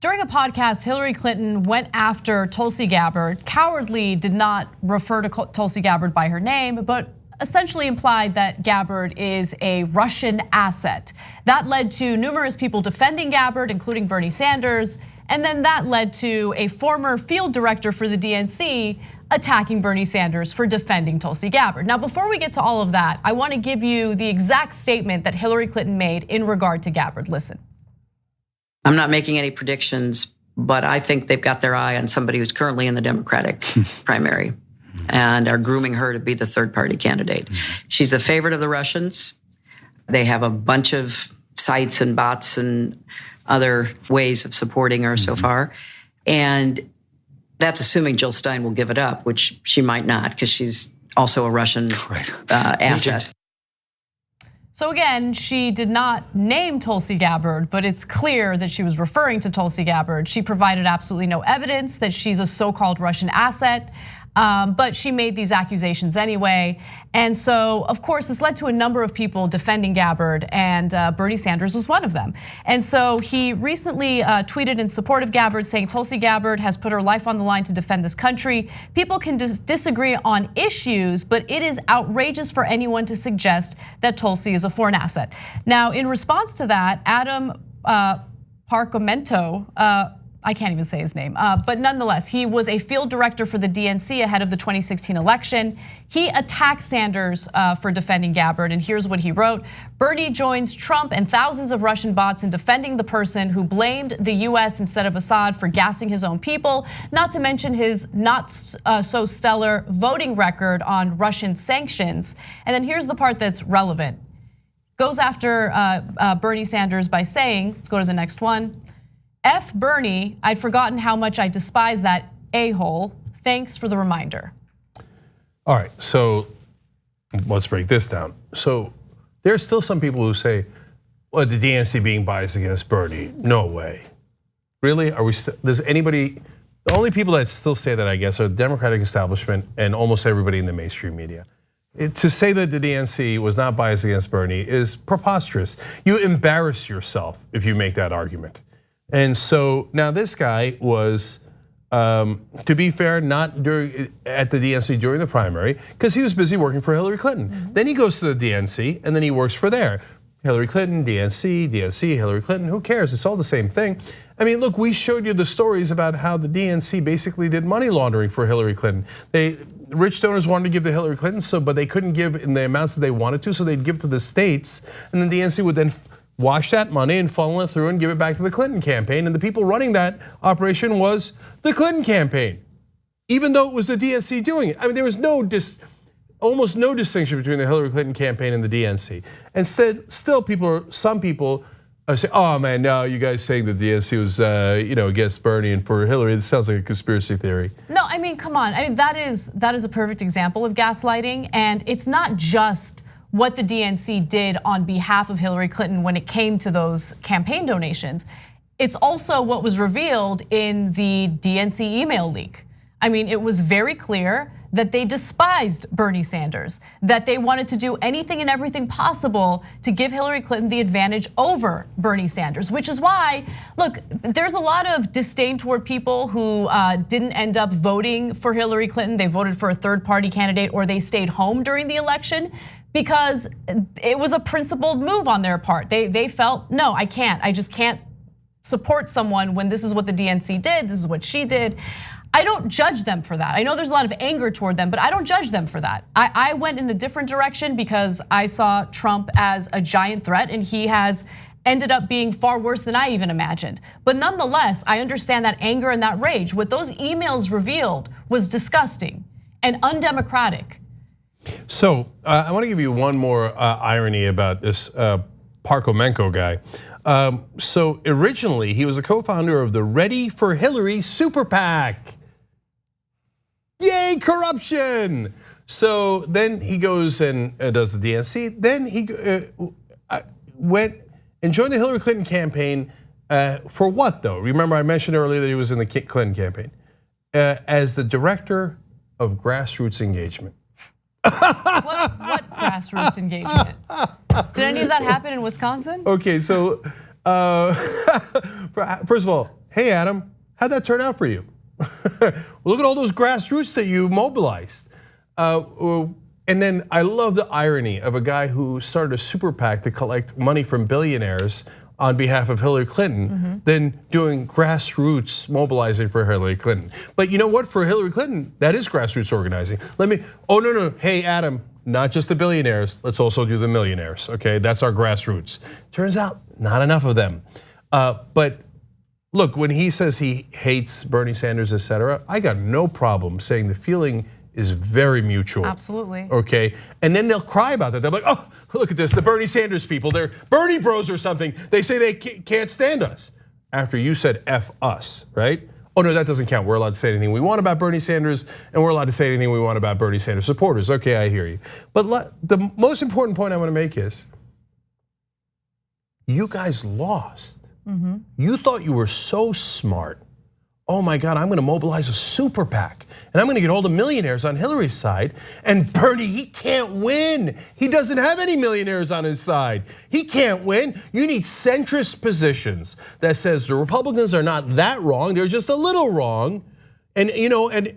During a podcast, Hillary Clinton went after Tulsi Gabbard. Cowardly did not refer to Tulsi Gabbard by her name, but essentially implied that Gabbard is a Russian asset. That led to numerous people defending Gabbard, including Bernie Sanders, and then that led to a former field director for the DNC attacking Bernie Sanders for defending Tulsi Gabbard. Now, before we get to all of that, I want to give you the exact statement that Hillary Clinton made in regard to Gabbard. Listen. I'm not making any predictions, but I think they've got their eye on somebody who's currently in the Democratic primary and are grooming her to be the third party candidate. She's the favorite of the Russians. They have a bunch of sites and bots and other ways of supporting her so far. And that's assuming Jill Stein will give it up, which she might not because she's also a Russian asset. So again, she did not name Tulsi Gabbard, but it's clear that she was referring to Tulsi Gabbard. She provided absolutely no evidence that she's a so-called Russian asset, but she made these accusations anyway. And so, of course, this led to a number of people defending Gabbard, and Bernie Sanders was one of them. And so he recently tweeted in support of Gabbard, saying Tulsi Gabbard has put her life on the line to defend this country. People can disagree on issues, but it is outrageous for anyone to suggest that Tulsi is a foreign asset. Now, in response to that, Adam Parkhomenko, I can't even say his name, but nonetheless, he was a field director for the DNC ahead of the 2016 election. He attacked Sanders for defending Gabbard, and here's what he wrote. Bernie joins Trump and thousands of Russian bots in defending the person who blamed the US instead of Assad for gassing his own people, not to mention his not so stellar voting record on Russian sanctions. And then here's the part that's relevant. Goes after Bernie Sanders by saying, let's go to the next one. F Bernie, I'd forgotten how much I despise that a-hole. Thanks for the reminder. All right, so let's break this down. So there's still some people who say, well, the DNC being biased against Bernie, no way. Really, are we, does anybody, the only people that still say that, I guess, are the Democratic establishment and almost everybody in the mainstream media. To say that the DNC was not biased against Bernie is preposterous. You embarrass yourself if you make that argument. And so now this guy was, to be fair, not at the DNC during the primary because he was busy working for Hillary Clinton. Then he goes to the DNC and then he works for there. Hillary Clinton, DNC, Hillary Clinton, who cares? It's all the same thing. I mean, look, we showed you the stories about how the DNC basically did money laundering for Hillary Clinton. Rich donors wanted to give to Hillary Clinton, but they couldn't give in the amounts that they wanted to, so they'd give to the states, and then the DNC would then wash that money and funnel it through and give it back to the Clinton campaign. And the people running that operation was the Clinton campaign, even though it was the DNC doing it. I mean, there was almost no distinction between the Hillary Clinton campaign and the DNC. Instead, still some people say, oh man, no, you guys saying the DNC was against Bernie and for Hillary, it sounds like a conspiracy theory. No, I mean, come on. I mean, that is a perfect example of gaslighting, and it's not just what the DNC did on behalf of Hillary Clinton when it came to those campaign donations. It's also what was revealed in the DNC email leak. I mean, it was very clear that they despised Bernie Sanders, that they wanted to do anything and everything possible to give Hillary Clinton the advantage over Bernie Sanders, which is why, look, there's a lot of disdain toward people who didn't end up voting for Hillary Clinton. They voted for a third party candidate or they stayed home during the election, because it was a principled move on their part. They felt, no, I just can't support someone when this is what the DNC did, this is what she did. I don't judge them for that. I know there's a lot of anger toward them, but I don't judge them for that. I went in a different direction because I saw Trump as a giant threat, and he has ended up being far worse than I even imagined. But nonetheless, I understand that anger and that rage. What those emails revealed was disgusting and undemocratic. So I want to give you one more irony about this Parkhomenko guy. So originally he was a co-founder of the Ready for Hillary super PAC. Yay, corruption! So then he goes and does the DNC. Then he went and joined the Hillary Clinton campaign for what though? Remember I mentioned earlier that he was in the Clinton campaign as the director of grassroots engagement. What grassroots engagement? Did any of that happen in Wisconsin? Okay, so first of all, hey Adam, how'd that turn out for you? Look at all those grassroots that you mobilized. And then I love the irony of a guy who started a super PAC to collect money from billionaires on behalf of Hillary Clinton, then doing grassroots mobilizing for Hillary Clinton. But you know what, for Hillary Clinton, that is grassroots organizing. Oh no, hey Adam, not just the billionaires, let's also do the millionaires, okay? That's our grassroots. Turns out, not enough of them. But look, when he says he hates Bernie Sanders, etc., I got no problem saying the feeling is very mutual. Absolutely. Okay, and then they'll cry about that. They're like, oh, look at this, the Bernie Sanders people, they're Bernie bros or something. They say they can't stand us. After you said F us, right? Oh no, that doesn't count. We're allowed to say anything we want about Bernie Sanders, and we're allowed to say anything we want about Bernie Sanders supporters. Okay, I hear you. But the most important point I want to make is, you guys lost. You thought you were so smart. Oh my God, I'm gonna mobilize a super PAC and I'm gonna get all the millionaires on Hillary's side. And Bernie, he can't win. He doesn't have any millionaires on his side. He can't win. You need centrist positions that says the Republicans are not that wrong, they're just a little wrong. And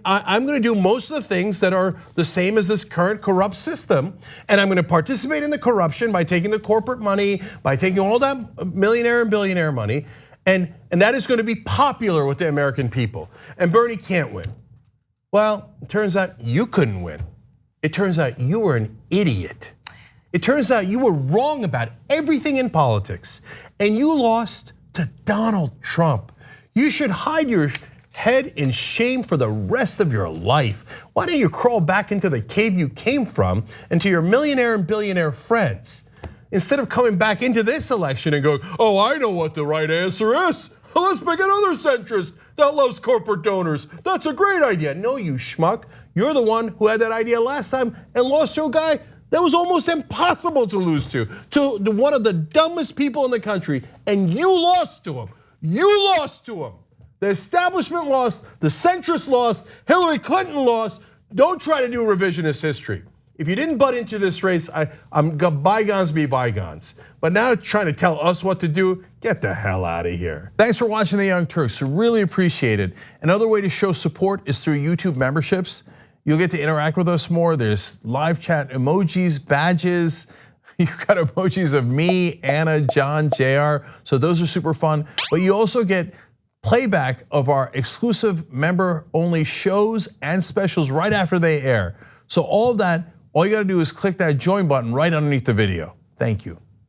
I'm gonna do most of the things that are the same as this current corrupt system. And I'm gonna participate in the corruption by taking the corporate money, by taking all that millionaire and billionaire money. And that is gonna be popular with the American people. And Bernie can't win. Well, it turns out you couldn't win. It turns out you were an idiot. It turns out you were wrong about everything in politics. And you lost to Donald Trump. You should hide your head in shame for the rest of your life. Why don't you crawl back into the cave you came from and to your millionaire and billionaire friends? Instead of coming back into this election and going, oh, I know what the right answer is. Let's pick another centrist that loves corporate donors. That's a great idea. No, you schmuck. You're the one who had that idea last time and lost to a guy that was almost impossible to lose to one of the dumbest people in the country, and you lost to him. You lost to him. The establishment lost, the centrists lost, Hillary Clinton lost. Don't try to do revisionist history. If you didn't butt into this race, I'm bygones be bygones. But now trying to tell us what to do, get the hell out of here. Thanks for watching The Young Turks, really appreciate it. Another way to show support is through YouTube memberships. You'll get to interact with us more. There's live chat emojis, badges. You've got emojis of me, Anna, John, JR. So those are super fun. But you also get playback of our exclusive member-only shows and specials right after they air. So all of that, all you gotta do is click that join button right underneath the video. Thank you.